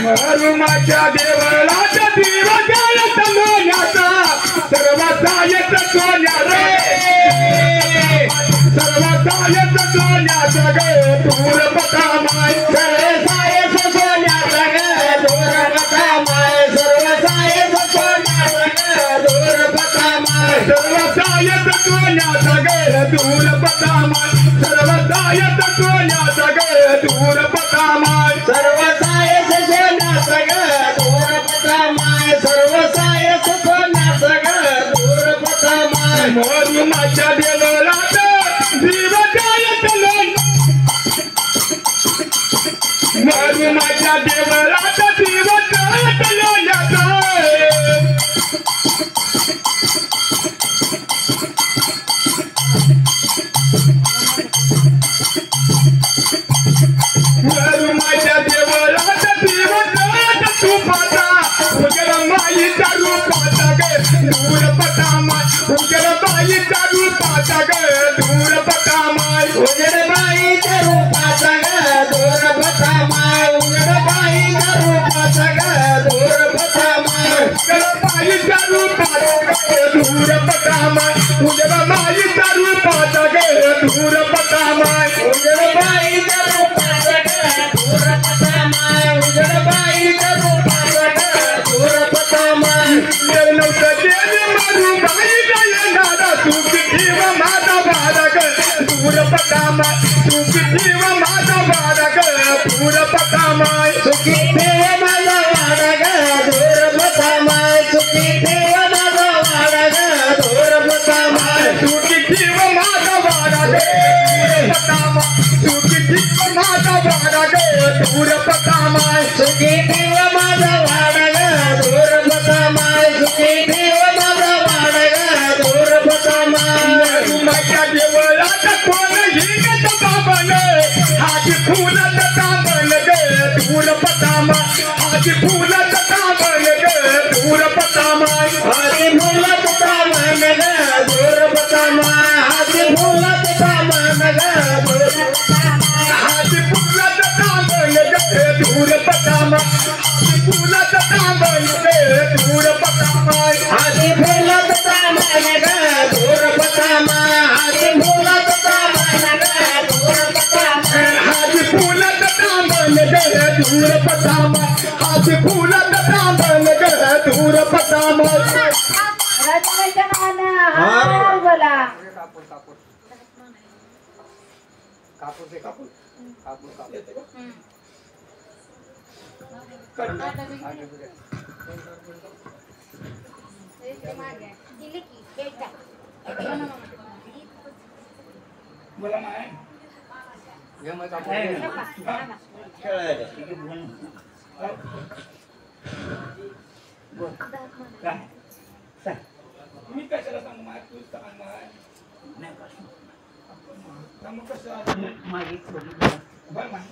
मरुमाच्या देवळाचा दिवा जाळत लोण्याचा सर्वता येत सोन्या रे सर्वता येत सोन्याचा ग दूर पता माय सर्वता येत सोन्याचा ग दूर पता माय सर्वता येत सोन्याचा ग दूर पता माय सर्वता येत सोन्याचा ग दूर पता माय सर्वता येत सोन्याचा ग दूर पता माय सर्वता येत सोन्याचा ग दूर पता माय सर्वता येत सोन्याचा ग दूर पता माय मरुमाच्या देवळात दिवा जाळत मरुमाच्या देवळात दिवा जाळत लोण्याचा मरुमाच्या देवळात दिवा जाळत तुपाचा उजळ माईच्या रूपाचा ग दूर पता माय उजळ माईच्या रूपाचा ग दूर पता माय उजळ माईच्या रूपाचा ग दूर पता माय उजळ माईच्या रूपाचा ग दूर पता माय उजळ माईच्या रूपाचा ग दूर पता माय उजळ माईच्या रूपाचा ग दूर पता माय उजळ माईच्या रूपाचा ग दूर पता माय उजळ माईच्या रूपाचा ग दूर पता माय नवतं देवी मरुमाई गायनारा सुखी ठेव माझा बाळग दूर पता माय सुखी ठेव माझा बाळग दूर पता माय सुखी ठेव माझा बाळग दूर पता माय सुखी ठेव माझा बाळग दूर पता माय सुखी ठेव माझा बाळग दूर पता माय सुखी ठेव माझा बाळग दूर पता माय सुखी ठेव माझा बाळग दूर पता माय सुखी ठेव माझा बाळग दूर पता माय मरुमाच्या देवळात कोण हिंगत बाबन हाती फुलत तांबन ग दूर पता माय हाती फुलत तांबन ग दूर पता माय हाती फुलत तांबन ग दूर पता माय हाती फुलत तांबन ग दूर पता माय हाती फुलत तांबन ग दूर पता माय हाती फुलत तांबन ग दूर पता माय हाती फुलत तांबन ग दूर पता माय हाती फुलत तांबन ग दूर पता माय हाती फुलत तांबन ग दूर पता माय हाती फुलत तांबन ग दूर पता माय राजाच्या नावानं हार बोला कापूस कापूस कापूस कापूस बोला माय मी कशाला सांगू माय तू सांग माय नाही कसं माझी बरं माय